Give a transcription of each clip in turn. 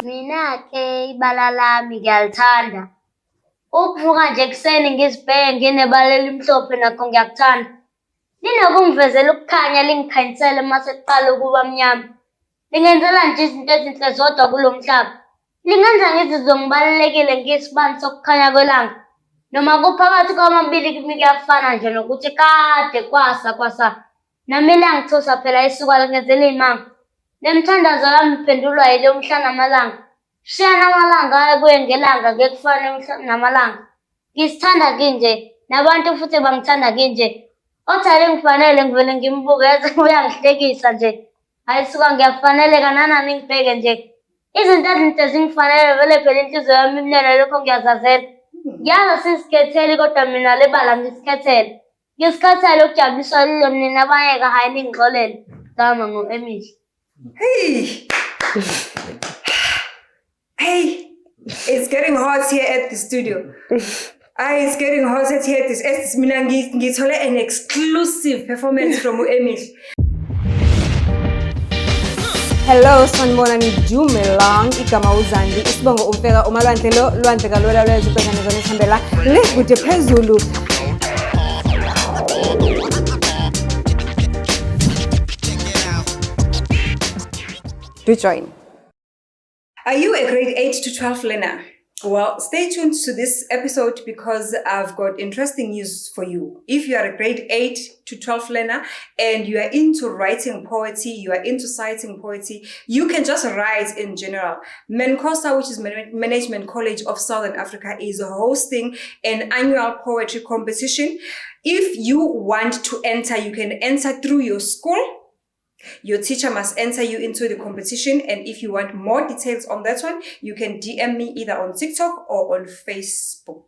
Mina-ke ibala lami ngiyalithanda. Ukuvuka nje ekuseni ngizibheke nginebala elimhlophe nakho ngiyakuthanda. Linokungivezela ukukhanya lingikhanyisele mase kuqala ukuba mnyama. Lingenzela nje izinto ezinhle zodwa kulo mhlaba. Lingenza ngizizwe ngibalulekile ngiyisibani sokukhanya kwelanga. Noma kuphakathi kwamabili kimi kuyafana nje nokuthi kade kwasa. Nami langithusa phela isuka lingenzela iy'manga. Le mithandazo yami iphendulwa yile mhla namalanga. Shiyana amalanga kuye ngelanga ngeke kufane mhla namalanga. Ngisithanda kinje, nabantu futhi bangithanda kinje. Othale ngifanele ngivele ngimbukeze uyangihlekisa nje. Hayi suka ngiyafaneleka nanani ngibheke nje. Izinto ezinhle zingifanele vele phela inhliziyo yami imnene lokho ngiyazazela. Ngiyazi sizikhetheli kodwa mina lebala ngisikhethele. Ngisikhethele ukujabuliswa lilo nina abayeka hayi ningixolele. Gama ngo-Emihle. Hey! Hey! It's getting hot here at the studio. It's getting hot here at this. Mina ngithole an exclusive performance from Emihle. Hello, sanibona nidumelang igama uZandi isibongo umfeka umalwandle lo lwandle kalwela lwezibhekane zona esihambela le kude phezulu. Do join. Are you a grade 8 to 12 learner? Well, stay tuned to this episode because I've got interesting news for you. If you are a grade 8 to 12 learner and you are into writing poetry, you are into citing poetry, you can just write in general. Menkosa, which is Management College of Southern Africa, is hosting an annual poetry competition. If you want to enter, you can enter through your school. Your teacher must enter you into the competition, and if you want more details on that one, you can DM me either on TikTok or on Facebook.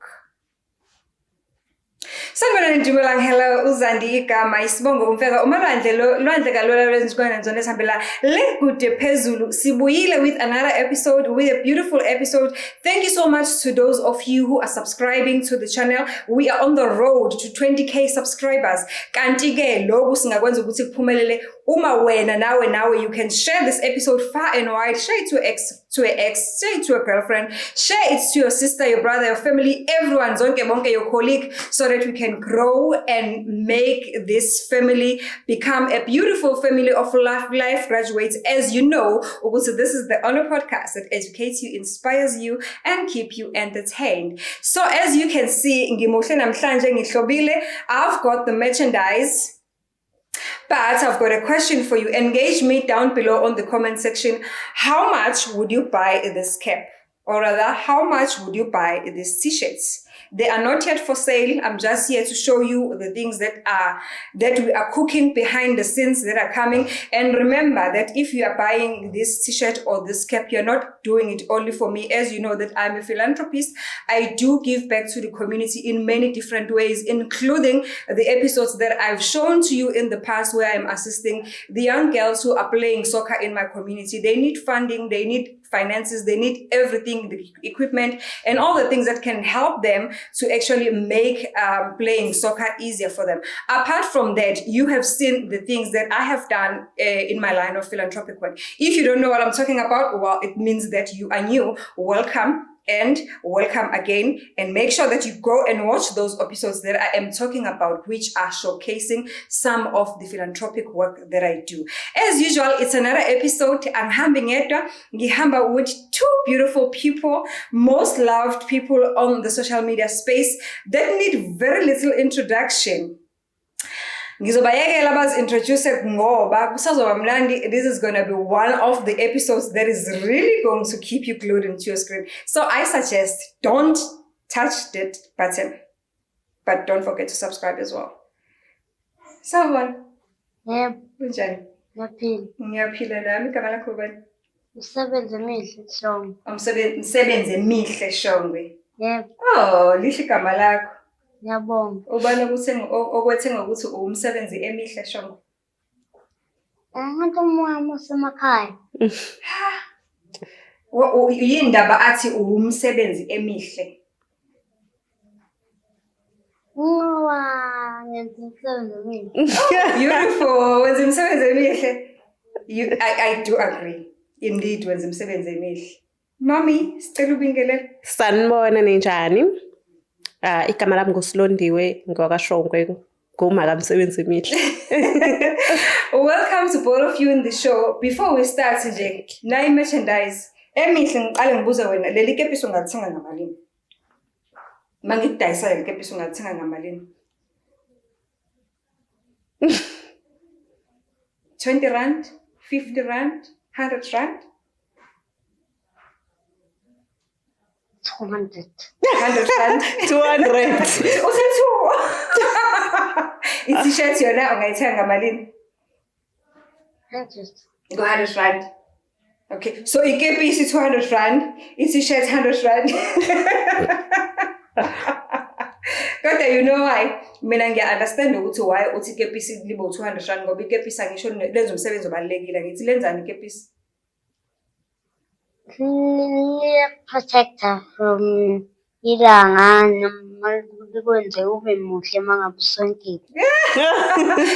Sanibona nidumelang, hello uZandi igama isibongo umfeka umalwandle lo lwandle kalwela lwezibhekane zona esihambela le kude phezulu. Sibuyile with another episode, with a beautiful episode. Thank you so much to those of you who are subscribing to the channel. We are on the road to 20k subscribers. Kanti ke lokhu singakwenza ukuthi kuphumelele uma wena nawe you can share this episode far and wide. Share it to an ex, share it to a girlfriend, share it to your sister, your brother, your family, everyone, zonke bonke, your colleague, so that we can grow and make this family become a beautiful family of life graduates. As you know, so this is the Honor Podcast that educates you, inspires you, and keep you entertained. So as you can see, I've got the merchandise. But I've got a question for you. Engage me down below on the comment section. How much would you buy this cap? Or rather, how much would you buy these t-shirts? They are not yet for sale. I'm just here to show you the things that we are cooking behind the scenes that are coming. And remember that if you are buying this t-shirt or this cap, you're not doing it only for me. As you know that I'm a philanthropist, I do give back to the community in many different ways, including the episodes that I've shown to you in the past where I'm assisting the young girls who are playing soccer in my community. They need funding, they need finances, they need everything, the equipment and all the things that can help them to actually make playing soccer easier for them. Apart from that, you have seen the things that I have done in my line of philanthropic work. If you don't know what I'm talking about, well, it means that you are new. Welcome. And welcome again, and make sure that you go and watch those episodes that I am talking about, which are showcasing some of the philanthropic work that I do. As usual, it's another episode. I'm Ngihamba with two beautiful people, most loved people on the social media space that need very little introduction. Ngizobayekela bazi-introduce ngoba kusazoba mnandi. This is going to be one of the episodes that is really going to keep you glued into your screen. So I suggest don't touch that button, but don't forget to subscribe as well. Someone? Yebo. Kunjani? Ngiyaphila. Ngiyaphila nami, igama lakho bani? Umsebenzi emihle Shongwe. Umsebenzi emihle Shongwe. Yebo. Oh, lihle igama lakho. Ngiyabonga. Ubani okwethenga ukuthi umsebenzi emihle Shongwe? Umuntu omoya osemakhaya. Yindaba athi umsebenzi emihle. Ngenza umsebenzi emihle. Beautiful. Wenza umsebenzi emihle. I do agree. Indeed, wenza umsebenzi emihle. Mami, sicela ubingelele. Sanibona ninjani? Igama lami nguSilondiwe ngwakwaShongwe ngumakamsebenzi emihle. Welcome to both of you in the show. Before we start nje, nayi merchandise. Emihle ngiqale ngibuze wena, leli kepisi ungalithenga ngamalini? Mangikudayisa leli kepisi ungalithenga ngamalini? 20 rand, 50 rand, 100 rand? 200. 100 rand. 200. Usethu. I-t-shirt yona ungayithenga ngamalini? 100. Go 100 rand. Okay, so ikepisi 200 rand, i-t-shirt 100 rand. Kodwa you know why? Mina ngiya-understand ukuthi why uthi ikepisi libo 200 rand ngoba ikepisi angisho lenza umsebenzi obalulekile. Ngithi lenzani ikepisi? Protector from ilanga noma likwenze ube muhle mangabe usonkile.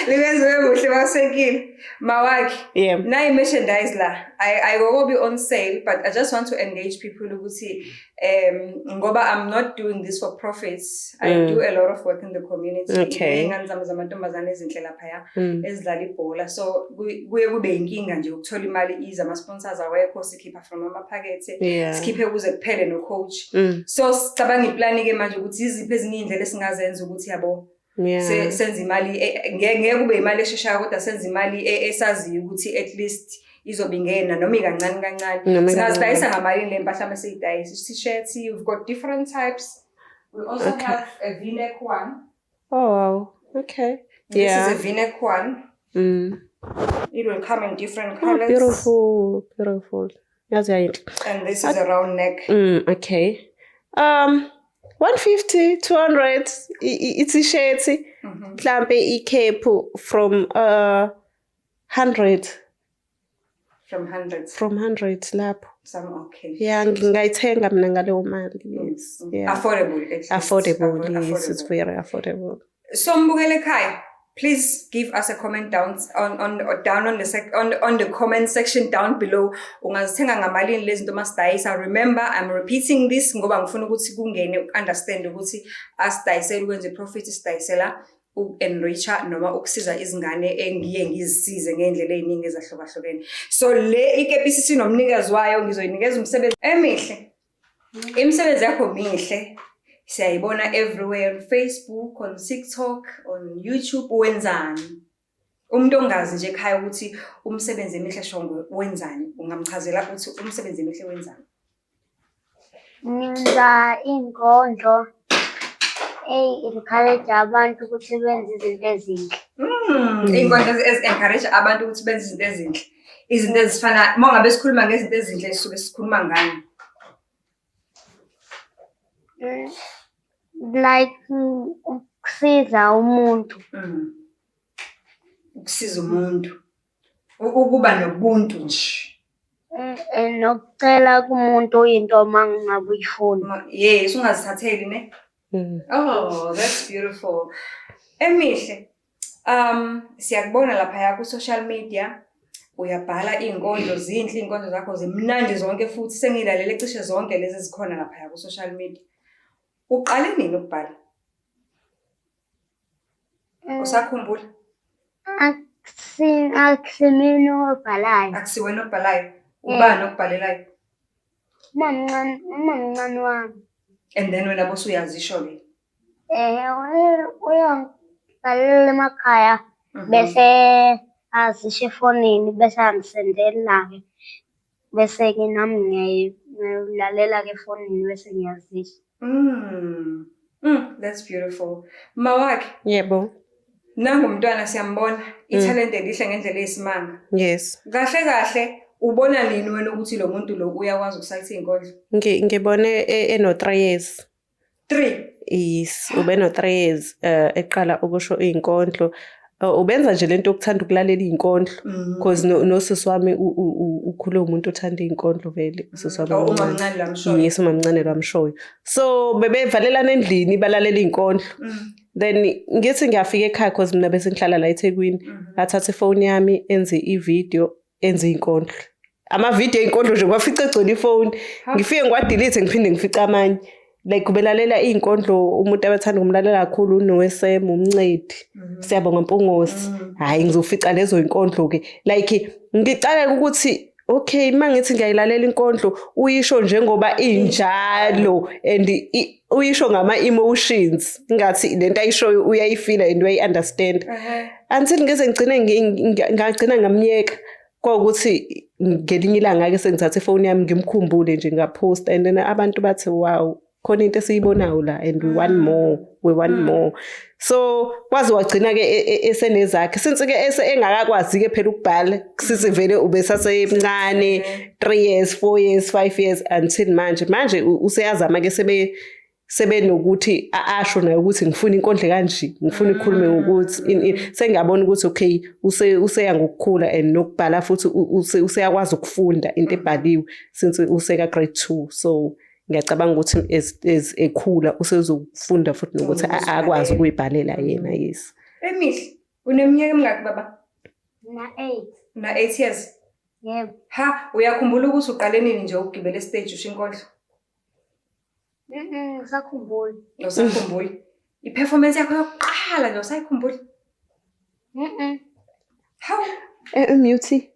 Liwenze ube muhle masenkile. Mawakhe. Yeah. Nayi merchandise la. I will be on sale, but I just want to engage people ukuthi ngoba I'm not doing this for profits. I do a lot of work in the community. Okay. Ingane zami zamantombazane ezinhle lapha ya ezidlala ibhola. So kuye kube inkinga nje ukuthola imali iza ama sponsors awekho sikhipha from amaphakethe. Yeah. Sikhiphe kuze kuphele no coach. So sicabanga iplan ke manje ukuthi iziphi ezinye indlela esingazenza ukuthi yabo Yeah. senze imali ngeke kube imali esheshayo kodwa senze imali esaziyo ukuthi at least izobe ingena noma ikancane kancane singazidayisa ngamalini le mpahla mesiyidayisa t-shirts you've got different types we also have a v-neck one. Oh wow. Okay. This is a v-neck one. It will come in different colors. Beautiful. Yazi yayinhle. And this is a round neck. Okay. 150, 200 i-t-shirt mhlambe ikephu from 100 from 100 lapho. some okay. Yeah, ngingayithenga mina ngaleyo mali. Yes. Yeah. Affordable at least. Affordable. Yes, it's very affordable. So Mbukele Kai, please give us a comment down on the comment section down below. Ungazithenga ngamalini lezi zinto masidayisa. Remember, I'm repeating this ngoba ngifuna ukuthi kungene understand ukuthi asidayisela ukwenza profit sidayisela enricher noma ukusiza izingane engiye ngizisize ngendlela eziningi ezahlukahlukene. So le ikepisi sinomnikazi wayo ngizoyinikeza umsebenzi emihle. Imisebenzi yakho mihle. Siyayibona everywhere on Facebook, on TikTok, on YouTube wenzani. Umuntu ongazi nje ekhaya ukuthi umsebenzi emihle Shongwe wenzani ungamchazela ukuthi umsebenzi emihle wenzani. Ngenza inkondlo encourage abantu ukuthi benze izinto ezinhle. Inkondlo encourage abantu ukuthi benze izinto ezinhle. Izinto ezifana mongabe sikhuluma ngezinto ezinhle sisuke sikhuluma ngani. Like ukusiza umuntu. Ukusiza umuntu. Ukuba nobuntu nje. Nokucela kumuntu into mangabe uyifuna. Yes, ungazithatheli ne? Oh, that's beautiful. Emihle. Siyakubona lapha ya ku social media. Uyabhala inkondlo zinhle inkondlo zakho zimnandi zonke futhi sengilalele cishe zonke lezi zikhona lapha ya ku social media. Uqale nini ukubhala? Usakhumbula? Akusimina obhalayo. Akusiwena obhalayo. Ubani okubhalelayo? Umamncane wami. And then wena bosu uyazisho ke. Uyangibhalela emakhaya bese azisho efonini bese angisendela ke. Bese ke nami ngiyalalela ke efonini bese ngiyazisho. That's beautiful. Mawakhe. Yebo. Nangu umntwana siyambona italent elihle ngendlela eyisimanga. Yes. Kahle ubona nini wena ukuthi lo muntu lo uyakwazi ukusayitha inkondlo? Ngibone eno 3 years. 3. Yes, ube no 3 years eqala ukusho izinkondlo. Ubenza nje lento yokuthanda ukulalela izinkondlo because nosisi wami ukhule umuntu othanda izinkondlo vele usisi wami. Umamncane lamshoyo. Yes, umamncane lamshoyo. So bebevalelana endlini balalela izinkondlo. Then ngithi ngiyafika ekhaya because mina bese ngihlala la eThekwini. Athathe ifone yami enze ivideo enze izinkondlo. ama-video ey'nkondlo nje ngiwafica egcwele ifoni. Ngifike ngiwadelete ngiphinde ngifice amanye. Like ubelalela iy'nkondlo umuntu abathanda ukumlalela kakhulu uNoSam uMncedi. Siyabonga Mpungose. Hhayi ngizofica lezo y'nkondlo-ke. Like ngicala ukuthi okay mangithi ngiyayilalela inkondlo uyisho njengoba injalo and uyisho ngama-emotions ngathi lento ayishoyo uyayifila and uyayi-understand. Until ngize ngagcina ngamyeka kwawukuthi ngelinye ilanga-ke sengithathe ifoni yami ngimkhumbule nje ngaphosta and then abantu bathi wow khona into esiyibonayo la and we want more. So kwazi wagcina-ke esenezakhe since-ke engakakwazi-ke phela ukubhala since vele ubesasemncane 3 years 4 years 5 years until manje useyazama-ke sebenokuthi asho naye ukuthi ngifuna inkondlo kanje ngifuna ikhulume ngokuthi sengiyabona ukuthi okay useya ngokukhula and nokubhala futhi useyakwazi ukufunda into ebhaliwe since useka grade 2. So ngiyacabanga ukuthi as ekhula usezofunda futhi nokuthi akwazi ukuyibhalela yena. Yes. Emihle uneminyaka emingaki baba? Na 8 years. Yebo. Ha uyakhumbula ukuthi uqale nini nje ukugibela stage usho inkondlo? Ngisakhumbula. Usakhumbula? I-performance yakho yokuqala nje usayikhumbula? How? Mute.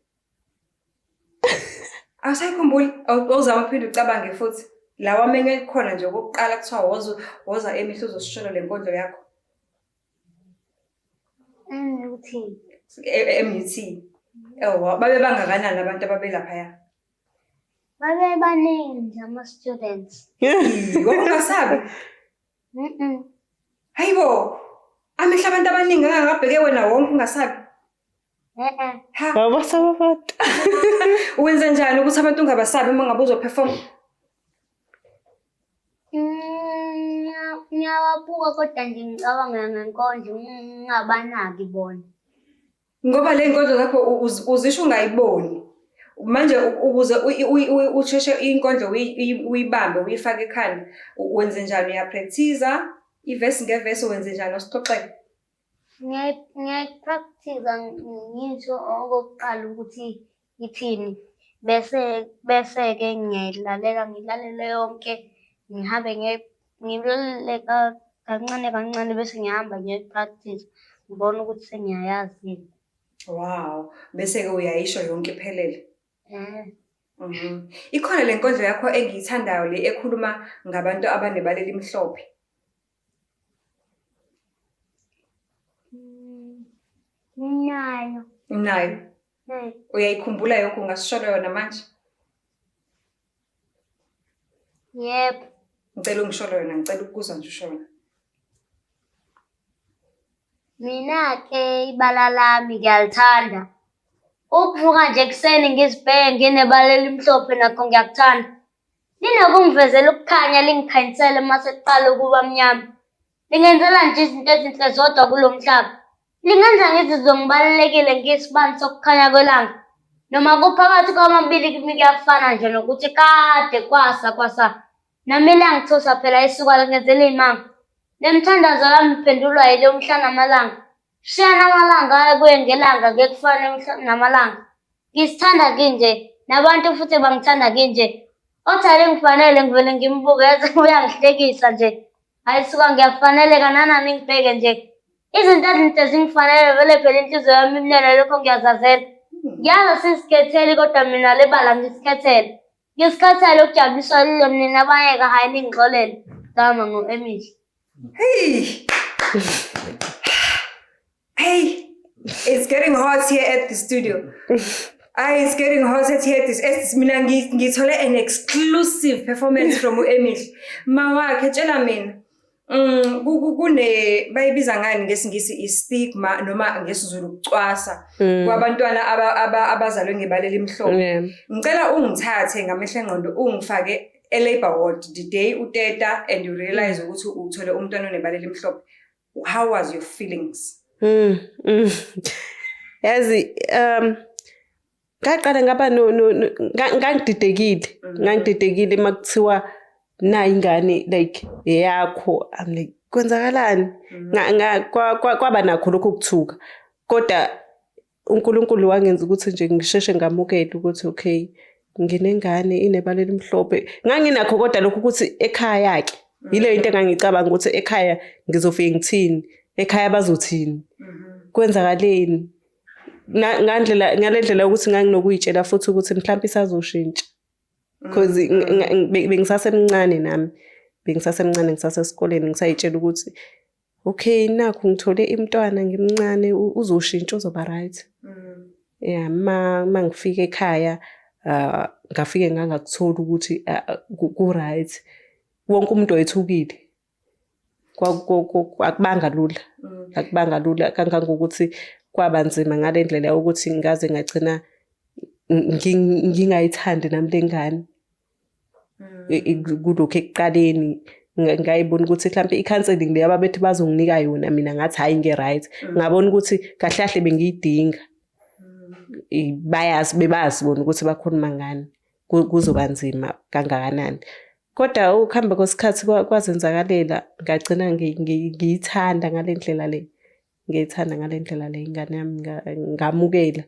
Awusayikhumbuli? Awuzama uphinde ucabange futhi. Lawa menge khona nje okokuqala kuthiwa woza Emihle uzosishona le nkondlo yakho. MUT. Babe bangakanani abantu ababelaphaya? Babe baningi nje ama-students. Ungasabi? Hayibo, amehla abantu abaningi angakabheke wena wonke ungasabi? Ha? Awubasaba abantu. Wenza njani ukuthi abantu ungabasabi uma ngabe uzoperform? Ngiyawabuka kodwa nje ngicabanga ngenkondlo ngingabanaki bona. Ngoba le nkondlo zakho uzisho ungayiboni. Manje ukuze usheshe inkondlo uyibambe uyifake ekhanda wenze njani uyapractice iverse ngeverse wenze njani usixoxele? Ngiyayipractice ngisho okokuqala ukuthi ithini bese-ke ngiyilalela yonke ngihambe ngilalele kancane bese ngihamba ngiyoyipractice ngibona ukuthi sengiyayazi. Wow, bese-ke uyayisho yonke iphelele. Ikhona le nkondlo yakho engiyithandayo le ekhuluma ngabantu abanebala elimhlophe. Unayo? Uyayikhumbula yonke ungasisholo yona manje? Yebo. Ngicela ungisholo yona, ngicela ukuzwa nje usho yona. Mina-ke ibala lami ngiyalithanda. Ukuvuka nje ekuseni ngizibheke nginebala elimhlophe nakho ngiyakuthanda. Linokungivezela ukukhanya lingikhanyisele mase kuqala ukuba mnyama. Lingenzela nje izinto ezinhle zodwa kulo mhlaba. Lingenza ngizizwe ngibalulekile ngisibani sokukhanya kwelanga. Noma kuphakathi kwamabili kimi kuyafana nje nokuthi kade kwasa. Nami langithusa phela isuka lingenzela iy'manga. Le mithandazo yami iphendulwa yile mhla namalanga. Shiyana amalanga kuye ngelanga kufane mhla namalanga. Ngisithanda kinje nabantu futhi bangithanda kinje. Othale ngifanele ngivele ngimbukeze uyangihlekisa nje. Hayi suka ngiyafaneleka nanani ngibheke nje. Izinto ezinhle zingifanele vele phela inhliziyo yami imnene lokho ngiyazazela. Ngiyazi sizikhetheli kodwa mina le bala ngisikhethele. Ngisikhethele ukujabuliswa lilo nina abayeka hayi ningixolele. Ngama ngo-Emihle. Hey, it's getting hot here at the studio. It's getting hot here at this. Mina ngithole an exclusive performance from Emihle. Mawakhe tshela mina. Kune bayibiza ngani ngesingisi istigma noma ngesizulu ukucwasa kwabantwana abazalwe ngebala elimhlophe. Ngicela ungithathe ngamehla engqondo ungifake e-Labour Ward the day uteta and you realize ukuthi uthole umntwana onebala elimhlophe. How was your feelings? Yazi ngaqala ngaba ngangididekile makuthiwa na ingane like yakho I'm like kwenzakalani kwaba nakho lokho kuthuka kodwa uNkulunkulu wangenza ukuthi nje ngisheshe ngamukele ukuthi okay nginengane inebala elimhlophe. Nganginakho kodwa lokho ukuthi ekhaya ke yile into engangicabanga ukuthi ekhaya ngizofike ngithini, ekhaya bazothini. Kwenzakaleni. Ngalendlela ukuthi nganginokuyitshela futhi ukuthi mhlawumbe isazoshintsha. Because bengisasemncane nami. Bengisasemncane ngisasesikoleni ngisayitshela ukuthi okay nakho ngithole imntwana ngimncane uzoshintsha uzoba right. Yeah mangifika ekhaya ngafike ngangakutholi ukuthi ku right. Wonke umuntu wayethukile. Akubanga lula. Akubanga lula kangangokuthi kwabanzima ngalendlela ukuthi ngaze ngagcina ngingayithandi nami lengane. Kulokho ekuqaleni ngayibona ukuthi mhlawumbe i-counseling leyo ababethi bazonginika yona mina ngathi hayi nge-right. Ngabona ukuthi kahle kahle bengiyidinga. Bebazi bona ukuthi bakhuluma ngani. Kuzoba nzima kangakanani. Kodwa ukuhamba kwesikhathi kwazenzakalela ngagcina ngiyithanda ngalendlela le. Ngiyithanda ngalendlela le ingane yami ngamukela.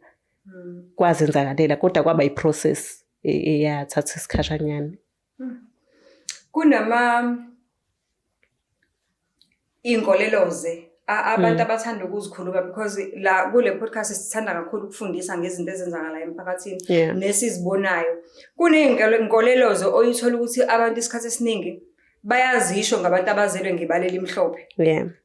Kwazenzakalela kodwa kwaba i-process eyathatha isikhashanyana. Kunama inkoleloze abantu abathanda ukuzikhuluma because la kule podcast sithanda kakhulu ukufundisa ngezinto ezenzakalayo emphakathini nesizibonayo. Kuneyinkolelozo oyithola ukuthi abantu isikhathi esiningi bayazisho ngabantu abazelwe ngebala elimhlophe.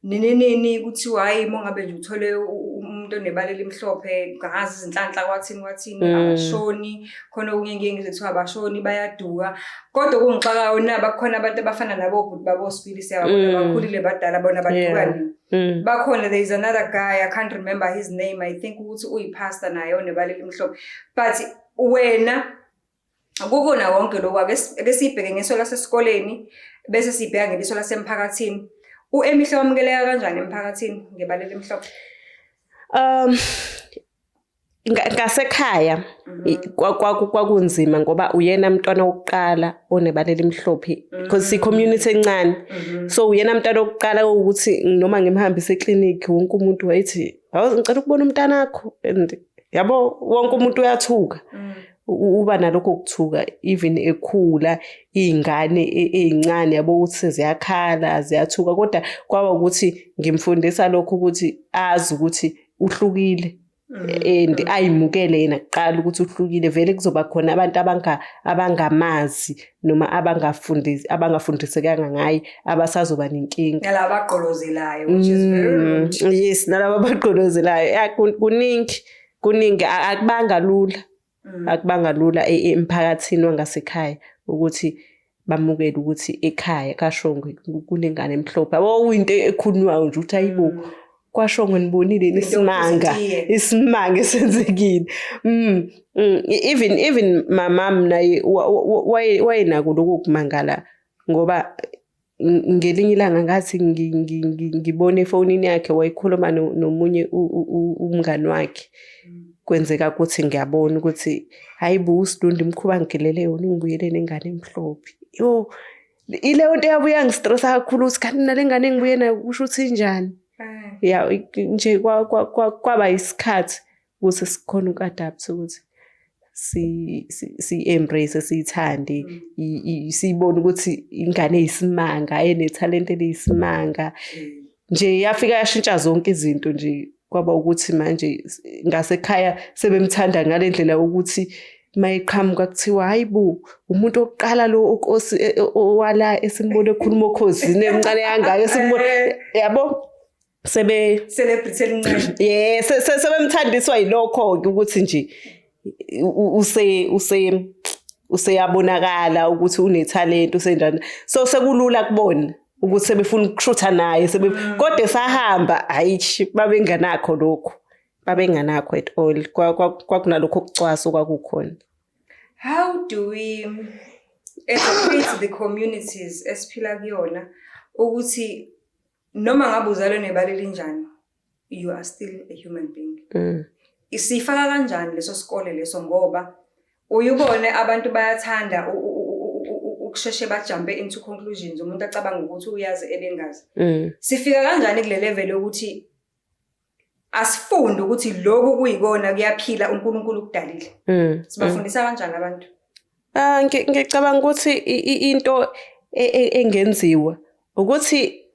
Nini kuthiwa hayi mongabe nje uthole umuntu onebala elimhlophe ngazi izinhlanhla kwathini abashoni khona okunye ngiyengizwe abashoni bayaduka. Kodwa kungixakayo naba khona abantu abafana nabo obhuti babo Sibili siyababona bakhulile badala bona badukani. Bakhona there is another guy I can't remember his name I think ukuthi uyipastor naye onebala elimhlophe. But wena akubona wonke lokho ake sibheke ngeso lasesikoleni bese sibheka ngeliso lasemphakathini. uEmihle wamukeleka kanjani emphakathini ngebala elimhlophe? Ngasekhaya kwakunzima ngoba uyena mntwana wokuqala onebala elimhlophe because si community encane. So uyena mntwana wokuqala ukuthi noma ngimhambise eclinic wonke umuntu wayethi ngicela ukubona umntana wakho and yabo wonke umuntu uyathuka. Uba nalokho ukuthuka even ekhula izingane ezincane yabo ukuthi ziyakhala ziyathuka kodwa kwaba ukuthi ngimfundisa lokho ukuthi azi ukuthi uhlukile and ayimukele yena kuqala ukuthi uhlukile vele kuzoba khona abantu abangamazi noma abangafundisekanga ngaye abasazoba nenkinga nalabo abagqolozelayo which is very rude. Yes nalabo abagqolozelayo kuningi akubanga lula emphakathini wangasekhaya ukuthi bamukele ukuthi ekhaya kaShongwe kunengane emhlophe into ekhulunywayo nje ukuthi ayibo kwaShongwe nibonile isimanga esenzekile. Even my mom naye wayenako lokumangala ngoba ngelinye ilanga ngathi ngibone efonini yakhe wayikhuluma nomunye umngani wakhe. Kwenzeka ukuthi ngiyabona ukuthi hayibo uSilundi imkhuba ngilele yona ngibuyele nengane emhlophe. Ile nto yabuya ngistressa kakhulu ukuthi kanti nalengane engibuye nayo kusho ukuthi njani. Yeah nje kwaba isikhathi ukuthi sikhona ukadapt ukuthi si embrace siyithande sibone ukuthi ingane eyisimanga enetalent eliyisimanga nje yafika yashintsha zonke izinto nje. Kwaba ukuthi manje ngasekhaya sebemthanda ngalendlela ukuthi mayiqhamuka kuthiwa hayibo umuntu oqala lo okosi owala esimbone ekhuluma okhosini emncane yangayo esimbone yabo celebrity elincane sebemthandiswa yilokho ukuthi nje useyabonakala ukuthi unetalent usenjani so sekulula kubona ukuthi sebefuna ukushutha naye kodwa sahamba hayishi babenganakho lokho babenganakho at all kwakunalokho okucwaso kwakukhona. How do we educate the communities esiphila kuyona ukuthi noma ngabe uzalwe nebala elinjani you are still a human being? Isifaka kanjani leso sikole leso ngoba uyubone abantu bayathanda ukusheshe bajumpe into conclusions umuntu acabanga ukuthi uyazi ebengazi. Sifika kanjani kule level ukuthi asifunde ukuthi lokhu kuyikona kuyaphila uNkulunkulu kudalile. Sibafundisa kanjani abantu? Ngicabanga ukuthi into engenziwa ukuthi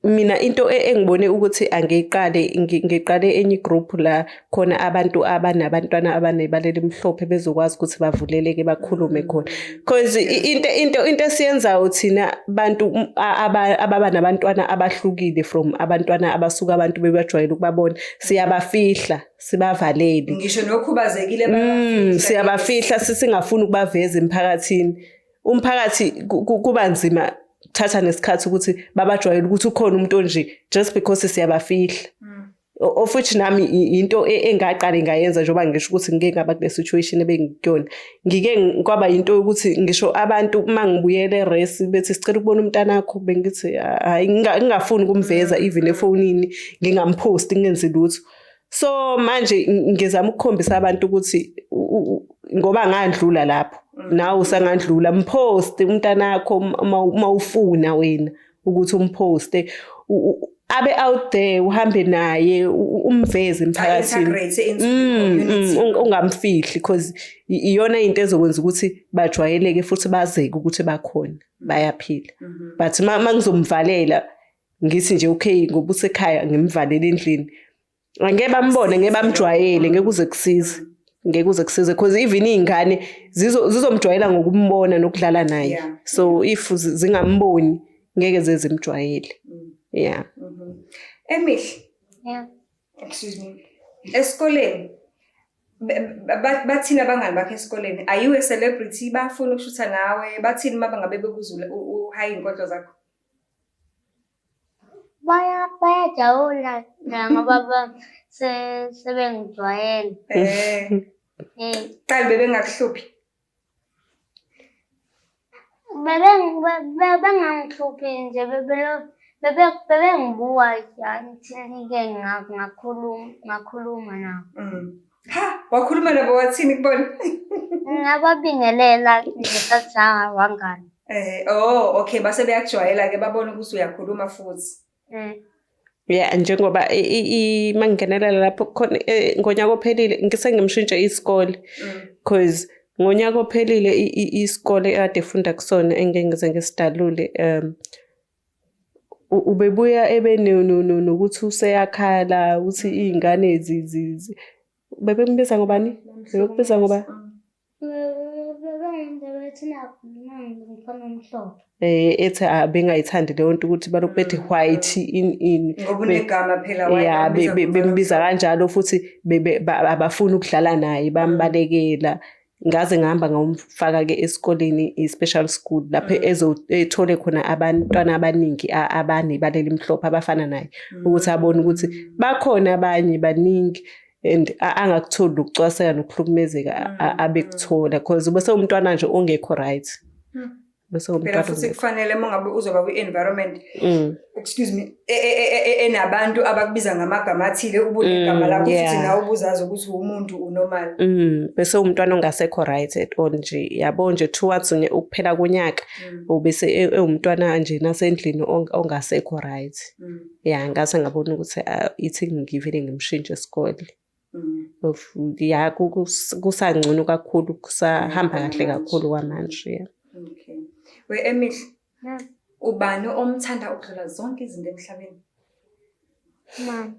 mina into engibone ukuthi ngiqale enye group la khona abantu abanabantwana abanebaleli mhlophe bezokwazi ukuthi bavuleleke bakhulume khona because into esiyenzayo thina bantu ababa nabantwana abahlukile from abantwana abasuka abantu bebajwayele ukubabona siyabafihla sibavalele ngisho nokhubazekile siyabafihla sisingafuni ukubaveza emphakathini umphakathi kuba nzima thatha nesikhathi ukuthi babajwayele ukuthi ukhona umuntu onje just because siyabafihla of which nami into engaqale ngayenza njengoba ngisho ukuthi ngike ngaba kule situation ebengikuyona kwaba into ukuthi ngisho abantu mangibuyele eresi bethi sicela ukubona umntana wakho bengithi hayi ngingafuni ukumveza even efonini ngingampost ngenze lutho so manje ngizama ukukhombisa abantu ukuthi ngoba ngandlula lapho nawe usangandlula mpost umntana wakho mawufuna wena ukuthi umposte abe out there uhambe naye umveze emphakathini ungamfihli because iyona into ezokwenza ukuthi bajwayeleke futhi bazeke ukuthi bakhona bayaphila but mangizomvalela ngithi nje okay ngoba usekhaya ngimvalele endlini angeke bambone ngeke bamjwayele ngeke uze kusiza because even izingane zizomjwayela ngokumbona nokudlala naye so if zingamboni ngeke zezimjwayele Emil excuse me esikoleni bathina abangani bakhe esikoleni are you a celebrity bafuna ukushutha nawe bathini mabangabe bekuzula uhayi inkondlo zakho bayajabula ngoba sebengijwayele qali bebengakuhluphi bebengangihluphi nje bebengibuka nje ngakhuluma nabo ha wakhuluma nabo wathini kubona ngababingelela nje sathi wangani okay base beyakujwayela ke babona ukuthi uyakhuluma futhi njengoba mangingenelela lapho khona ngonyaka ophelile ngisengimshintsha isikole because ngonyaka ophelile isikole ade funda kusona engeke ngisidalule ubebuya nokuthi useyakhala uthi izingane bebembiza ngobani bebekubiza ngoba ethi bengayithandi leyo nto ukuthi balokhu bethi white in ngoba unegama phela white bembiza kanjalo futhi abafuna ukudlala naye bambalekela ngaze ngihamba ngomfaka ke esikoleni i-special school lapho ethole khona abantwana abaningi abanebaleli mhlophe abafana naye ukuthi abone ukuthi bakhona abanye baningi and angakutholi ukucwaseka nokuhlukumezeka abekuthola because bese umntwana nje ongekho right bese umntwana futhi kufanele mangabe uzoba kwi-environment excuse me enabantu abakubiza ngamagama athile ubunegama lakho futhi nawe ubuzazi ukuthi umuntu unormal bese umntwana ongasekho right at all nje yabo nje towards ukuphela konyaka ubese umntwana nje nasendlini ongasekho right ngase ngabona ukuthi ithi ngivele ngimshintshe isikole kusangcono kakhulu kusahamba kahle kakhulu kwamanje okay we Emil ubani omthanda ukudlula zonke izinto emhlabeni mama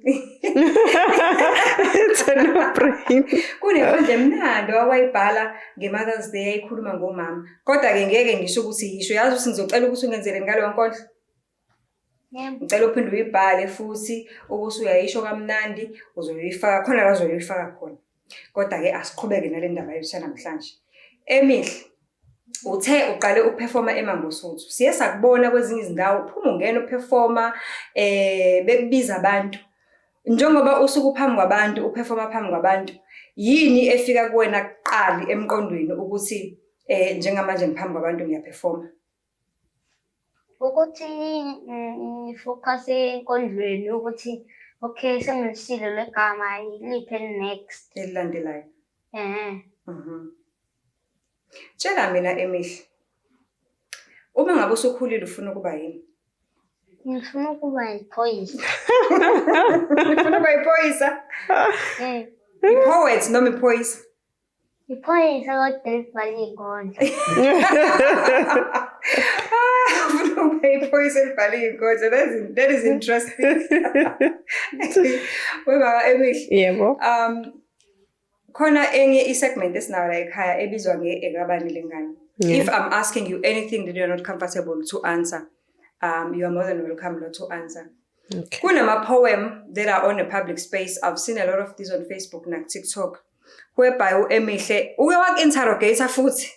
kunenkondlo emnandi wayibhala ngeMother's Day ayikhuluma ngomama kodwa ke ngeke ngisho ukuthi yisho yazi ukuthi ngizocela ukuthi ungenzele ngaleyo nkondlo ngicela uphinde uyibhale futhi ukuthi uyayisho kamnandi uzoyifaka khona la uzoyifaka khona kodwa ke asiqhubeke nale ndaba yethu namhlanje Emil uthe uqale ukuperforma eMangosuthu siye sakubona kwezinye izindawo uphuma ungena uperforma bekubiza abantu njengoba usuku phambi kwabantu uperforma phambi kwabantu yini efika kuwena kuqali emqondweni ukuthi njengamanje ngiphambi kwabantu ngiyaperforma ukuthi ngifocus enkondlweni ukuthi okay sengilisile legama iliphe next elilandelayo Tshela mina Emil uma ngabe usukhulile ufuna ukuba yini Ngifuna ukuba yiphoyisa. Ufuna ukuba iphoyisa? I-poet noma iphoyisa? Iphoyisa kodwa elibhala iy'nkondlo. Ufuna ukuba iphoyisa elibhala iy'nkondlo. That is interesting. Webaba Emihle. Yebo. Khona enye i-segment esinayo la ekhaya ebizwa nge-Ekabani lengane. Yeah. If I'm asking you anything that you're not comfortable to answer, you are more than welcome not to answer. Okay. Kunama poem that are on a public space. I've seen a lot of these on Facebook and TikTok. Whereby Emihle uyawa-interrogator futhi.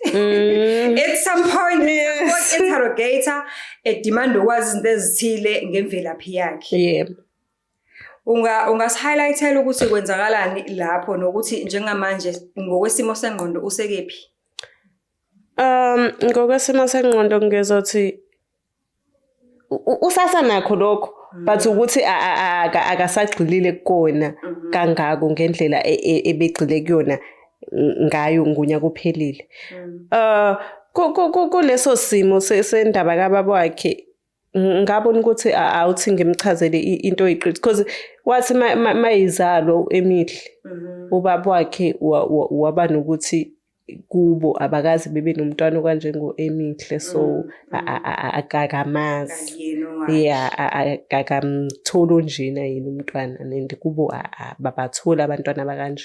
At some point, Yes. interrogator demand ukwazi izinto ezithile ngemvelaphi yakhe. Yeah. Ungasi-highlightela ukuthi kwenzakalani lapho nokuthi njengamanje ngokwesimo sengqondo usekephi? Ngokwesimo sengqondo ngizothi usasa nakho lokho but ukuthi akasagxilile kukona kangako ngendlela ebegxile kuyona ngayo ngunyaka uphelile. Kuleso simo sendaba kababa wakhe ngabona ukuthi awuthi ngimchazele into oyiqiniso because wathi mayizalo Emihle ubaba wakhe waba nokuthi kubo abakazi bebe nomntwana okanje ngoEmihle so akakamazi akamtholo njena yena umntwana and kubo babathola abantwana abakanje.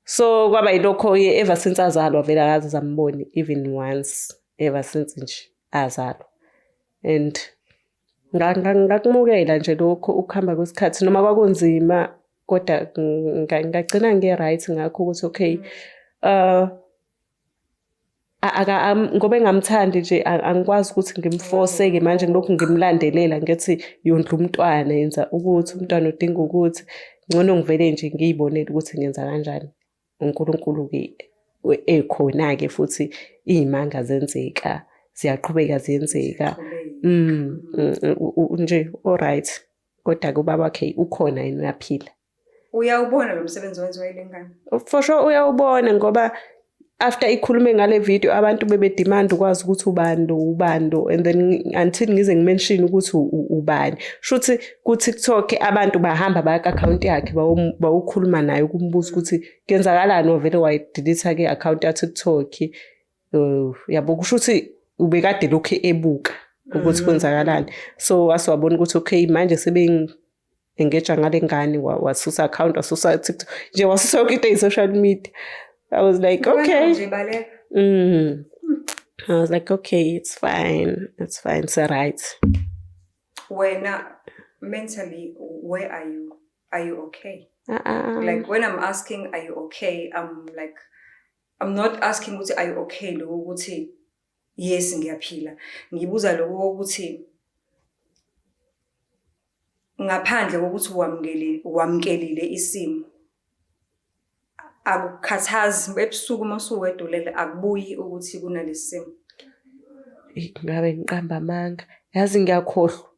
So kwaba yilokho ever since azalwa vele akaze zamboni even once ever since nje azalwa. And ngakumukela nje lokho ukuhamba kwesikhathi noma kwakunzima kodwa ngagcina nge-right ngakho ukuthi okay ngoba engamthandi nje angikwazi ukuthi ngimforce-ke manje ngilokhu ngimlandelela ngithi yondla umntwana yenza ukuthi umntwana udinga ukuthi ngcono ngivele nje ngiyibonele ukuthi ngenza kanjani. uNkulunkulu-ke ekhona-ke futhi iy'manga zenzeka ziyaqhubeka ziyenzeka nje alright kodwa ubaba wakhe ukhona yena uyaphila. Uyawubona lo msebenzi wenziwa yilengane? For sure uyawubona ngoba after ikhulume ngale video abantu bebedemand ukwazi ukuthi ubando and then until ngize ngimention ukuthi ubani shuthi ku TikTok abantu bahamba baya account yakhe bawukhuluma naye ukumbuza ukuthi kenzakalani ovele wayidelete ke account ya TikTok. Yabo kushuthi ubekade lokho ebuka ukuthi kwenzakalani so wasiwabona ukuthi okay manje engage ngale ngane wasusa account wasusa TikTok nje wasusa yonke into social media. I was like okay I was like okay it's fine it's right. When mentally where are you okay? Like when I'm asking are you okay, I'm not asking ukuthi are you okay lo ukuthi yes ngiyaphila, ngibuza lokho ukuthi ngaphandle kokuthi wamkelile isimo akukhathazi ebusuku masuwedulele akubuyi ukuthi kunalesimo. Ngabe ngiqamba amanga yazi ngiyakhohlwa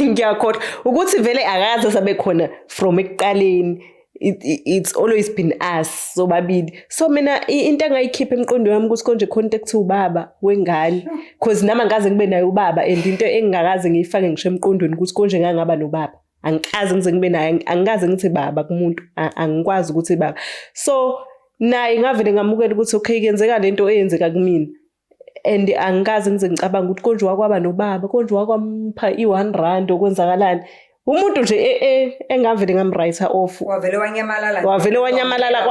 ngiyakhohlwa ukuthi vele akaze sabe khona from ekuqaleni. It's always been us sobabili so mina into engayikhipha emqondweni wami ukuthi konje contact ubaba wengane because nama ngaze ngibe naye ubaba and into engingakaze ngiyifake ngisho emqondweni ukuthi konje ngangaba nobaba angikaze ngize ngibe naye angikaze ngithi baba kumuntu angikwazi ukuthi baba so naye ngavele ngamukela ukuthi okay kuyenzeka lento eyenzeka kumina and angikaze ngize ngicabanga ukuthi konje wakwaba nobaba konje wakwampha i1 okwenzakalani umuntu nje engavele ngamwriter off wavele wanyamalala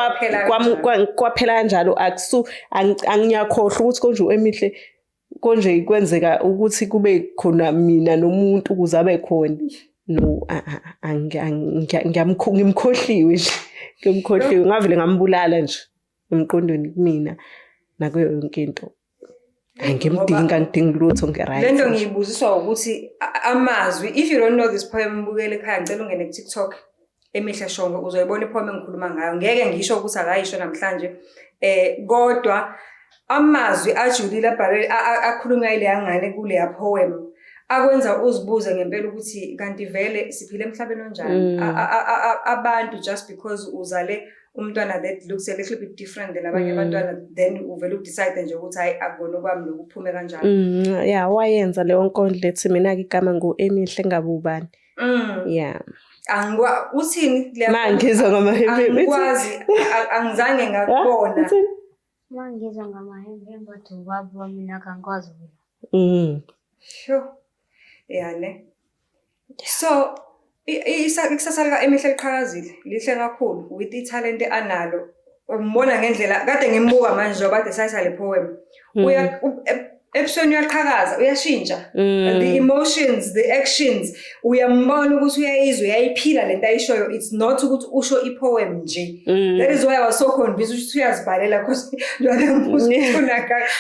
kwaphela kanjalo angiyakhohlwa ukuthi konje uEmihle konje kwenzeka ukuthi kube khona mina nomuntu kuzabe khona no ngimkhohliwe nje ngimkhohliwe ngavele ngambulala nje emqondweni kumina nakuyo yonke into. Ngidinga lutho nge-right. Lento ngiyibuziswa ukuthi amazwi if you don't know this poem mbukele ekhaya ngicela ungene ku TikTok Emihle Shongwe uzoyibona ipoem engikhuluma ngayo ngeke ngisho ukuthi akayisho namhlanje kodwa amazwi ajulile abhalwe akhulunywa ile yangane kule ya poem akwenza uzibuze ngempela ukuthi kanti vele siphile emhlabeni onjani. Abantu just because uzale umntwana that looks a little bit different than abanye abantwana, then uvele udecide nje ukuthi hayi akubona okwami lokuphume kanjalo. Yeah, wayenza leyo nkondlo ethi mina-ke igama ngu-Emihle ngabe ubani. Yeah. Uthini Mangizwa ngamahembe. Angikwazi, angizange ngakubona. Mangizwa ngamahembe bathi ubaba mina akangikwazi mina. Sure. Yeah ne. So ikusasa lika Emihle liqhakazile, lihle kakhulu with italent analo. Umbona ngendlela kade ngimbuka manje njengoba desayisa le poem. Uya ebusweni uyaqhakaza, uyashintsha. The emotions, the actions, uyambona ukuthi uyayizwa, uyayiphila lento ayishoyo. It's not ukuthi usho ipoem nje. That is why I was so convinced ukuthi uyazibhalela because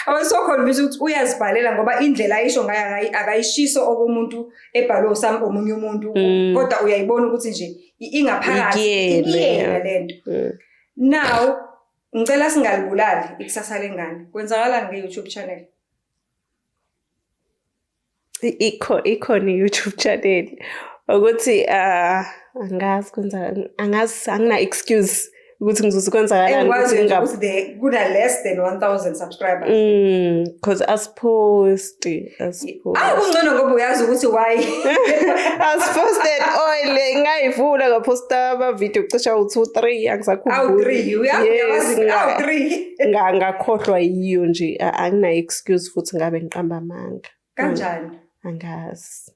I was so convinced ukuthi uyazibhalela ngoba indlela ayisho ngayo akayishiso okomuntu ebhalwe omunye umuntu kodwa uyayibona ukuthi nje ingaphakathi iyena lento. Now ngicela singalibulali ikusasa lengane. Kwenzakalani nge-YouTube channel? Ikhona i-YouTube channel ukuthi angazi angina excuse ukuthi ngizosekwenzakalani ukuthi kuna less than 1000 subscribers. Because asipost. Kungcono ngoba uyazi ukuthi why. Asiposted oil ngayivula ngaposta ama-video cisha u2-3 angisakhumbuli. 3 ngakhohlwa yiyo nje angina excuse futhi ngabe ngiqamba amanga. Kanjani? Angazi.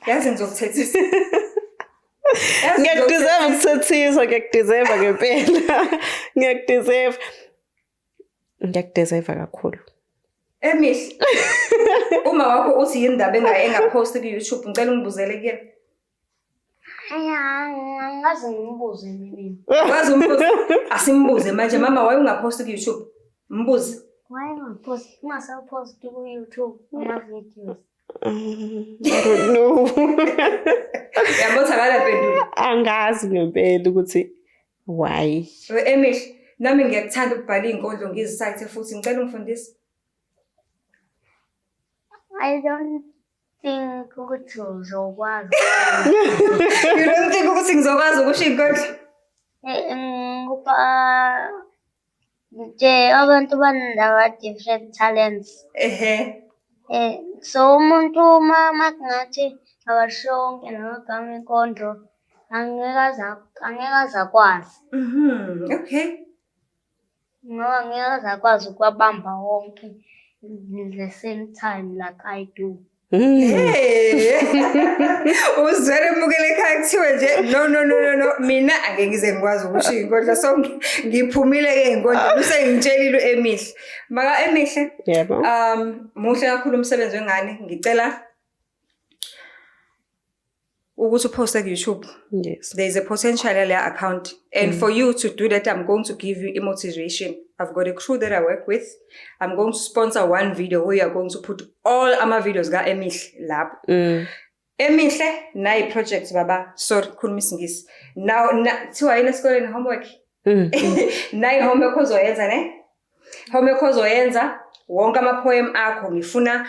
Yazi ngizokuthethisa. Ngiyakudeserve ukuthethiswa, ngiyakudeserve ngempela. Ngiyakudeserve kakhulu. Emihle. Uma wakho uthi yindaba engapost ku-YouTube, ngicela ungibuzele kuyena. Angazi ngimbuze mina. Wazi umbuze? Asimbuze manje mama why ungapost ku-YouTube? Mbuze. Why ungapost? Ungasapost ku-YouTube ama-videos. I don't know. Yabona pendula. Angazi ngempela ukuthi why. Emihle, nami ngiyakuthanda ukubhala inkondlo ngizisayithe futhi ngicela ungifundise. I don't think ukuthi uzokwazi. You don't think ukuthi ngizokwazi ukusho inkondlo? Nje abantu banaba different talents. So umuntu makungathi akashonke namagama enkondlo angeke azakwazi. Okay. Ngoba angeke azakwazi ukuwabamba wonke the same time like I do. Uzwele mbukele ekhaya kuthiwe nje no mina angeke ngize ngikwazi ukusho inkondlo so ngiphumile ke inkondlo usengitshelile Emihle. Maka Emihle. Yebo. Muhle kakhulu umsebenzi wengane ngicela ukuthi uposte ku-YouTube. Yes. There is a potential in your account. And for you to do that, I'm going to give you a motivation. I've got a crew that I work with. I'm going to sponsor one video where you're going to put all our videos ga Emihle lab. Emihle, na project baba. Sorry, khuluma isingisi. Now, thiwa yini esikoleni homework? Na homework ozoyenza ne? Homework ozoyenza wonke ama-poem akho ngifuna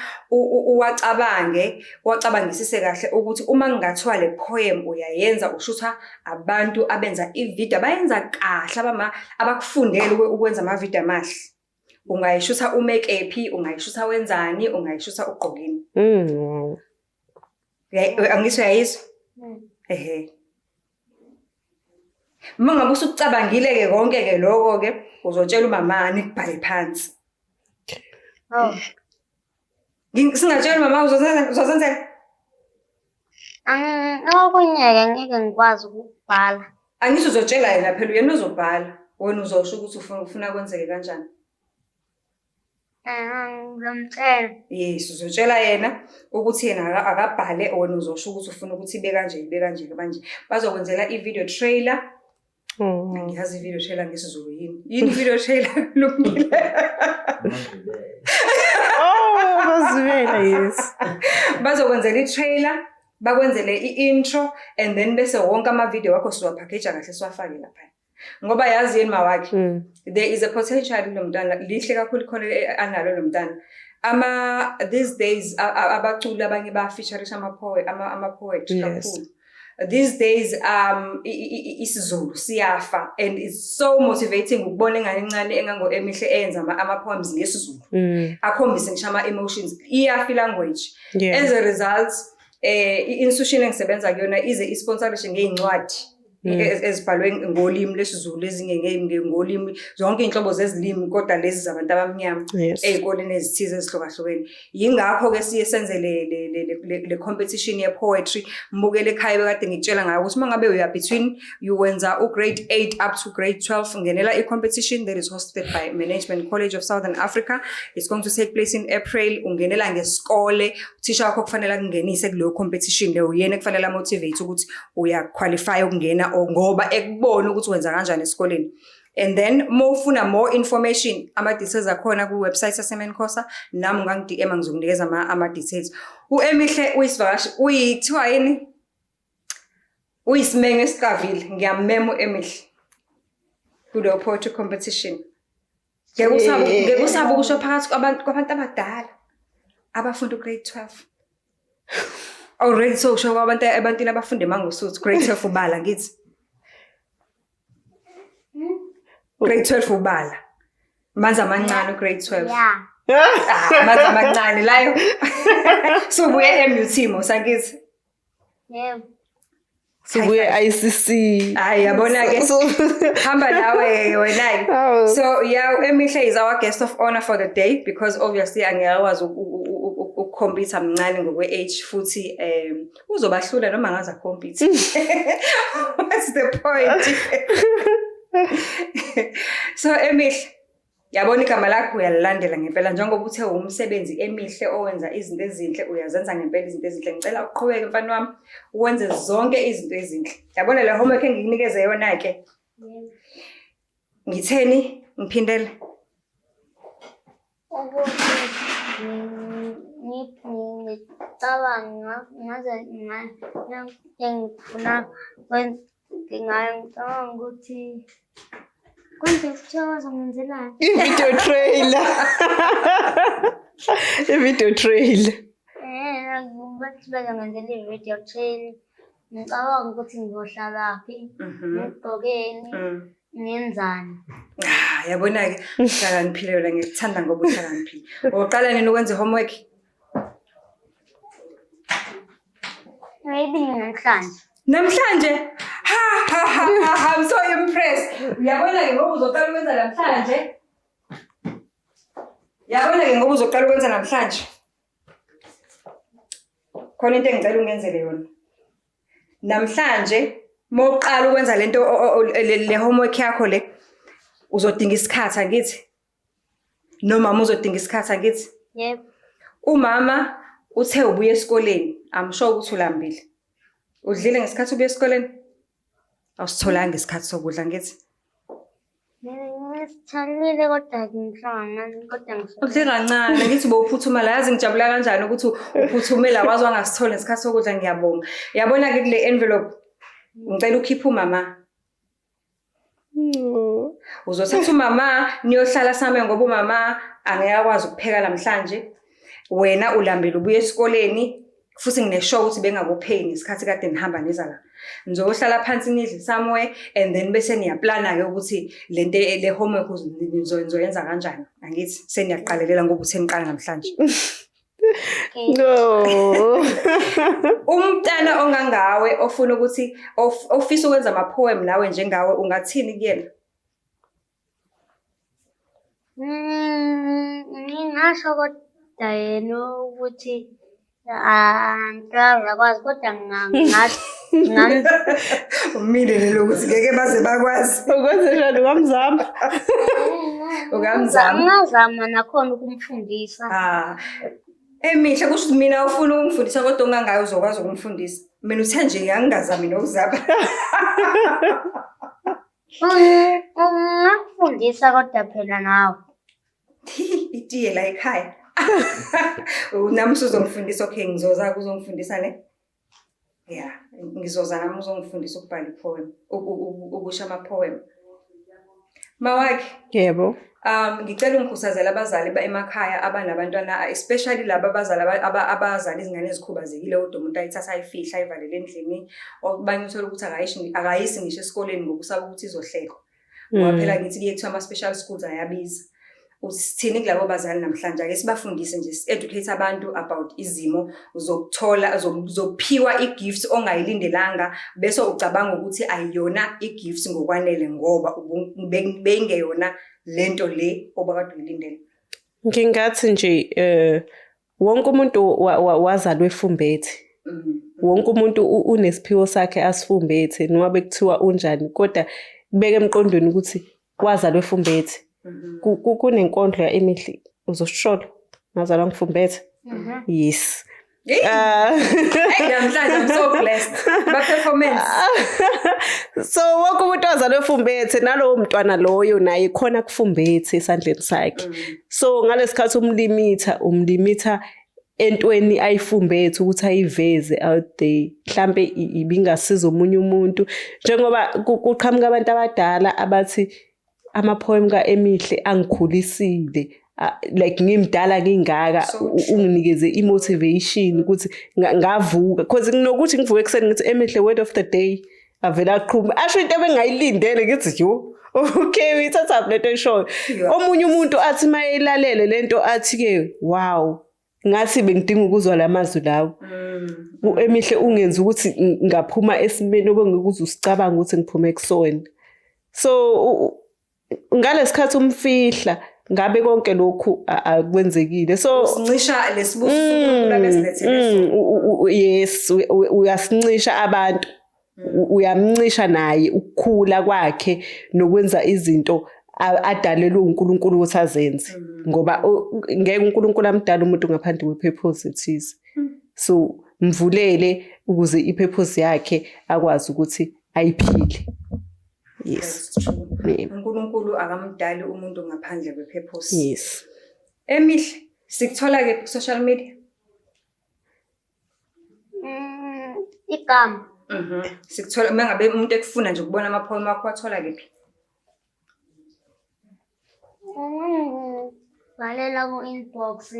uwacabangisise kahle ukuthi uma ngingathiwa le poem uyayenza ushutha abantu abenza i-video bayenza kahle abakufundele ukwenza ama-video amahle. Ungayishutha u-make-up, ungayishutha wenzani, ungayishutha ugqokini. Angisho yayizwa? Uma ngabe usukucabangile ke konke ke lokho ke uzotshela umamani kubhale phansi. Singatshela mama uzosenzela? Okunyeke ngeke ngikwazi ukubhala. Angisho uzotshela yena phela uyena uzobhala. Wena uzosho ukuthi ufuna kwenzeke kanjani? Ngizomtshela. Yes, uzotshela yena ukuthi yena akabhale wena uzosho ukuthi ufuna ukuthi ibe kanje manje. Bazokwenzela i-video trailer. Ngiyazi i-video trailer ngesizulu yini? Yini i-video trailer kulungile? Bazivela yes. Bazokwenzela i-trailer, bakwenzele i-intro and then bese wonke ama-video wakho siwapackage kahle siwafake lapha. Ngoba yazi yini mawakhe, there is a potential lo mntana lihle kakhulu khona analo lo mntana. these days abaculi abanye ba-featureisha ama-poetry Yes. kakhulu. These days isiZulu siyafa, and it's so motivating ukubona ingane encane engango-Emihle eyenza ama-poems ngesizulu akhombise ngisho ama-emotions, iyafa i-language. Yeah. As a result, i-institution engisebenza kuyona ize isponsorishe ngey'ncwadi ezibhalwe ngolimi lwesiZulu, ezinye ngolimi, zonke iy'nhlobo zezilimi kodwa lezi zabantu abamnyama Yes. ey'koleni ezithize ezihlukahlukene. Yingakho-ke siye senze le competition ye-poetry. Mbukele ekhaya bekade ngikutshela ngayo ukuthi uma ngabe uya between wenza u-grade 8 up to grade 12, ngenela i-competition that is hosted by Management College of Southern Africa. It's going to take place in April. Ungenela ngesikole, uthisha wakho kufanele akungenise kuleyo competition leyo, uyena kufanele amotivate ukuthi uyaqualify ukungena ngoba ekubona ukuthi wenza kanjani esikoleni. And then ufuna more information, ama-details akhona ku-website yaseMenkosa, nami ungangi-DM ngizokunikeza ama-details. U-Emihle uyisivakashi, kuthiwa yini? Uyisimenge esiqavile, ngiyamema u-Emihle kuleyo poetry competition. Ngeke usabe ukusho phakathi kwabantu abadala abafunda u-grade 12. Already so usho ebantwini abafunde mangosuthu, grade 12 ubala ngithi. Grade 12 ubala. Manzi amancane grade 12. Yeah. Manzi amancane layo. So buye eMUT mo sangithi. Yeah. Sibuye ICC. Hayi yabona ke. Hamba nawe wena. Oh. So yeah, Emihle is our guest of honor for the day because obviously angiyakwazi ukukhompitha mncane ngokwe-age futhi uzobahlula noma ngaza compete. What's the point? So Emihle, yabona igama lakho uyalilandela ngempela njengoba uthe umsebenzi emihle owenza izinto ezinhle, uyazenza ngempela izinto ezinhle. Ngicela uqhubeke mfana wami uwenze zonke izinto ezinhle. Yabona le homework engikunikeze yona ke. Ngitheni ngiphindele. Ngicabanga ngicabanga ukuthi konke kuthiwa bazongenzelani. I-video trailer. I-video trailer. Bathi bazongenzela i-video trail. Ngicabanga ukuthi ngizohlalaphi, ngigqokeni, ngenzani. Yabona ke uhlakaniphile wena, ngikuthanda ngoba uhlakaniphile. Uqala nini ukwenza homework? Maybe namhlanje. Namhlanje? I'm so impressed. Yabona ke ngoba uzoqala ukwenza namhlanje. Yabona ke ngoba uzoqala ukwenza namhlanje. Khona into engicela ungenzele yona. Namhlanje mawuqala ukwenza lento le homework yakho le, uzodinga isikhathi angithi? Nomama uzodinga isikhathi angithi? Yebo. Umama uthe ubuye esikoleni, I'm sure ukuthi ulambile. Udlile ngesikhathi ubuye esikoleni? Awusitholanga isikhathi sokudla ngithi? Ngisitholile kodwa ngihlangana kodwa Udle kancane ngithi bowuphuthuma la, yazi ngijabula kanjani ukuthi uphuthumela wazi wangasitholi ngesikhathi sokudla. Ngiyabonga. Yabona ke kule envelope ngicela ukhiphe umama. Uzothatha umama niyohlala sami ngoba umama angekakwazi ukupheka namhlanje. Wena ulambile ubuye esikoleni futhi ngineshow ukuthi bengakuphayi ngesikhathi kade nihamba niza la. Nizohlala phansi nidle somewhere and then bese niyaplana ke ukuthi lento le homework nizoyenza kanjani. Angithi seniyaqalelela ngoba useniqala namhlanje. No. Umntana ongangawe ofuna ukuthi ofisa ukwenza ama poem nawe njengawe ungathini kuyena? Ngingasho kodwa yena ukuthi angikwazi kodwa ngingathi Umile lokuthi ngeke baze bakwazi. Ukwenze njani ukamzama? Ukamzama. ngingazama nakhona ukumfundisa. Emihle kusho ukuthi mina ufuna ukungifundisa kodwa ongangayo uzokwazi ukumfundisa. Mina uthe nje ngiyangazami nokuzaba. Ngingakufundisa kodwa phela nawe. Itiye la ekhaya. Nami uzongifundisa. Okay, ngizoza kuzongifundisa ne? Yeah, ngizoza nami uzongifundisa ukubhala ipoem, ukusha ama poem. Mawakhe, Yebo. Ngicela ungikhuthazela abazali emakhaya abanabantwana, especially laba abazali abazali izingane ezikhubazekile kodwa umuntu ayithatha ayifihla ayivalele endlini, okubanye uthola ukuthi akayisi ngisho esikoleni ngokusaba ukuthi izohlekwa. Ngoba phela ngithi kuyethiwa ama-special schools ayabiza. Sithini kulabo bazali namhlanje ake sibafundise nje educate abantu about izimo zokuthola zokuphiwa i-gift ongayilindelanga bese ucabanga ukuthi ayiyona i-gift ngokwanele ngoba bengeyona lento le obakade uyilindele. Ngingathi nje wonke umuntu wazalwe efumbethe. Wonke umuntu unesiphiwo sakhe asifumbethe noma bekuthiwa unjani kodwa kubeka emqondweni ukuthi wazalwe efumbethe. Kunenkondlo emihle uzoshola ngazalwa ngifumbethe. Yes. Namhlanje I'm so blessed. Ba performance. So wonke umuntu wazalwe efumbethe nalowo mntwana loyo naye khona kufumbethe esandleni sakhe. So ngalesikhathi umlimitha entweni ayifumbethe ukuthi ayiveze out there mhlambe ibingasiza omunye umuntu njengoba kuqhamuka abantu abadala abathi ama-poem ka-Emihle angikhulisile like ngimdala ngingaka unginikeze i-motivation ukuthi ngavuka because nginokuthi ngivuke ekuseni ngithi Emihle word of the day avela aqhuma asho into ebengayilindele ngithi yo okay uyithatha lento eshoyo omunye umuntu athi mayelalele lento athi ke wow ngathi bengidinga ukuzwa lamazwi lawo Emihle ungenza ukuthi ngaphuma esimeni obengikuze usicabanga ukuthi ngiphume ekusona. So ngalesikhathi umfihla ngabe konke lokhu akwenzekile so usincisha lesibuso sokukhula besilethele yes uyasincisha abantu uyamncisha naye ukukhula kwakhe nokwenza izinto adalelwe uNkulunkulu ukuthi azenze ngoba ngeke uNkulunkulu amdala umuntu ngaphandle kwe-purpose ethize. So mvulele ukuze i-purpose yakhe akwazi ukuthi ayiphile. Yes. uNkulunkulu akamdali umuntu ngaphandle kwe-purpose. Yes. Emihle sikuthola ke ku social media? Igama. Sikuthola mengabe umuntu ekufuna nje ukubona ama-poem akho wathola kephi? Valela ku-inbox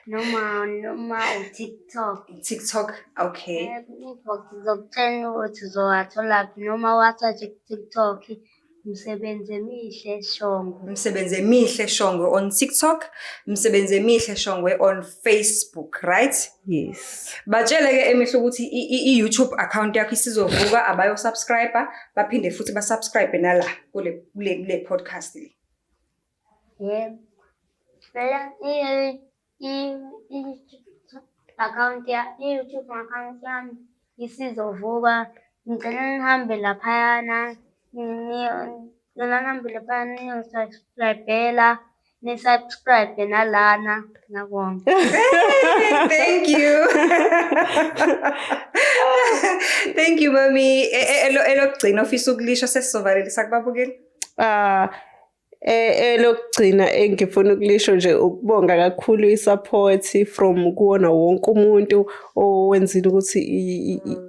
noma u-TikTok. TikTok, okay. Inbox zokutshela ukuthi uzowathola noma wasearch ku-TikTok Msebenzi Emihle Shongwe. Msebenzi Emihle Shongwe on TikTok, Msebenzi Emihle Shongwe on Facebook, right? Yes. Batshele ke Emihle ukuthi i-YouTube account yakho isizovuka abayo subscriber baphinde futhi ba subscribe nala kule podcast le. Yebo. Phela i-YouTube account yami isizovuka ngicela nihambe laphayana nisubscribela nisubscribe nalana ngiyabonga. Thank you. Thank you mami. Elokugcina ofisa ukulisho sesizovalelisa kubabukeli. Elokugcina engifuna ukulisho nje ukubonga kakhulu i-support from kuwona wonke umuntu owenzile ukuthi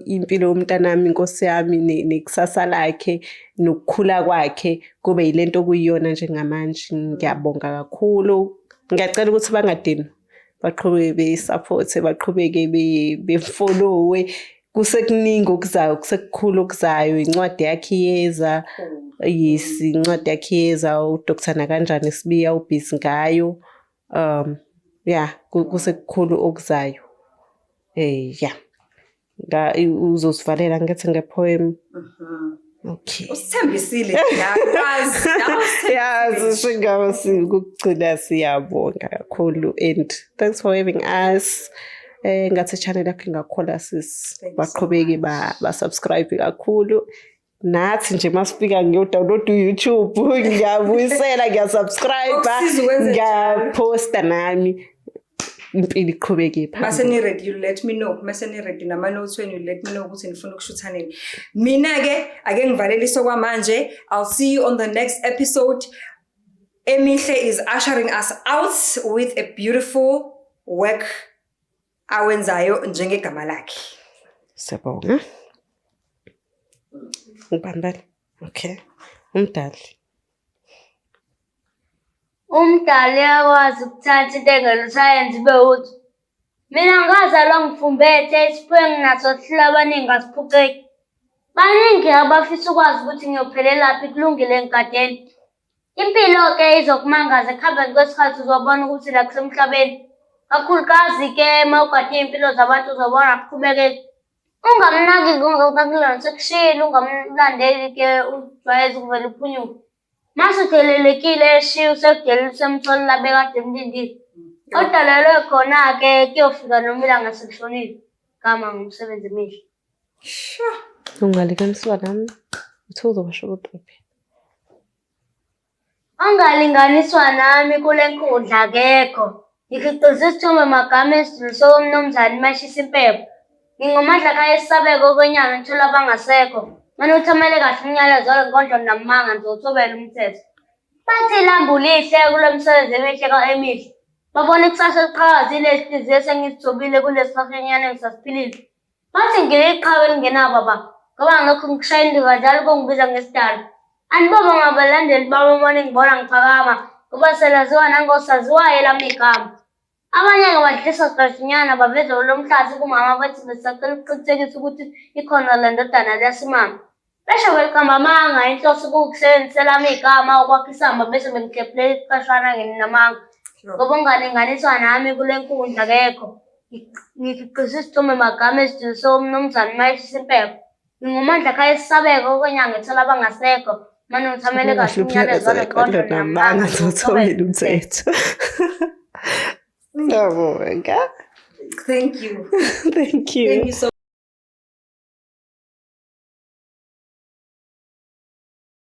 impilo yomntanami inkosi yami nekusasa lakhe nokukhula kwakhe kube yilento kuyiyona njengamanje. Ngiyabonga kakhulu. Ngiyacela ukuthi bangadini baqhubeke be-support baqhubeke befollowe kusekuningi okuzayo kusekukhulu okuzayo incwadi yakhe iyeza. Yes, incwadi yakhe iyeza uDr Nakanjani Sibiya ubhizi ngayo. Yeah, kusekukhulu okuzayo. Yeah. Uzosivalela ngithi ngepoem. Okay. Usithembisile yakwazi. Yeah, singabe sikugcina siyabonga kakhulu and thanks for having us. Ngathi channel yakho ingakhola sis baqhubeke ba subscribe kakhulu. Nathi nje masifika ngiyodownload uYouTube ngiyabuyisela ngiyasubscribe ngiyaposta nami impilo iqhubeke phambili. Mase ni ready you let me know. Mase ni ready nama notes when you let me know ukuthi nifuna ukushutha nini. Mina ke ake ngivalele isokwa manje. I'll see you on the next episode. Emihle is ushering us out with a beautiful work awenzayo njengegama lakhe. Siyabonga. Ubambele. Okay. Umdali. Umdali uyakwazi ukuthatha into engelosayensi ibe utho. Mina ngazalwa ngifumbethe isiphiwo enginaso sihlala abaningi asiphuceki. Baningi abafisa ukwazi ukuthi ngiyophelelaphi kulungile engadeni. Impilo-ke izokumangaza ekuhambeni kwesikhathi uzobona ukuthi la kusemhlabeni. Kakhulukazi-ke uma ugade iy'mpilo zabantu uzobona kuqhubekeki. Ungamnaki ngokulona sekushiyile, ungamlandeli-ke ujwayeze ukuvela uphunyuke. Mase udelelekile eshiya usekudela usemthola bekade emlindile. Kodwa lelo khona-ke kuyofika noma ilanga selishonile. Gama ngumsebenzi emihle. Sure. Ungalinganiswa nami uthi uzobasho kodwa. Ongalinganiswa nami kule nkundla akekho. Ngikhiqiza isithombe magama esidluliselwe umnumzane Mashisa Impepho. Ngingumandla kayesabeko kwenyanga ngithola abangasekho. Manje uthamele kahle umnyalezo wenkondlo namanga ngizothobela umthetho. Bathi ilambu lihle kulo msebenzi emihle babona ikusasa eliqhakazile esihliziyo esengizithobile kulesi safenyana engisasiphilile. Bathi ngiliqhawe elingenababa ngoba ngilokhu ngikushaya indiva njalo kongibiza ngesidala. Anibaba ngabalandeli bami uma ningibona ngiphakama ngoba selaziwa nangosaziwayo lami igama. Abanye-ke badlisa siqashinyana baveza lomhlazi kumama bathi besacela ukuqinisekisa ukuthi ikhona le ndodana liyasimama. Besho beliqamba amanga inhloso kuwukusebenzisela lami igama ukwakha isamba bese bengiklephulela isiqashana namanga. Ngoba ungalinganiswa nami kule nkundla akekho. Ngikhiqiza isithombe magama esidluliselwe umnumzane Mashisa Impepho. Ngingumandla kayesabeko kwenyanga ngithola abangasekho. Manje ngithamele kahle umnyalezo wenkondlo namanga ngizothobela umthetho. Thank you. Thank you. Thank you so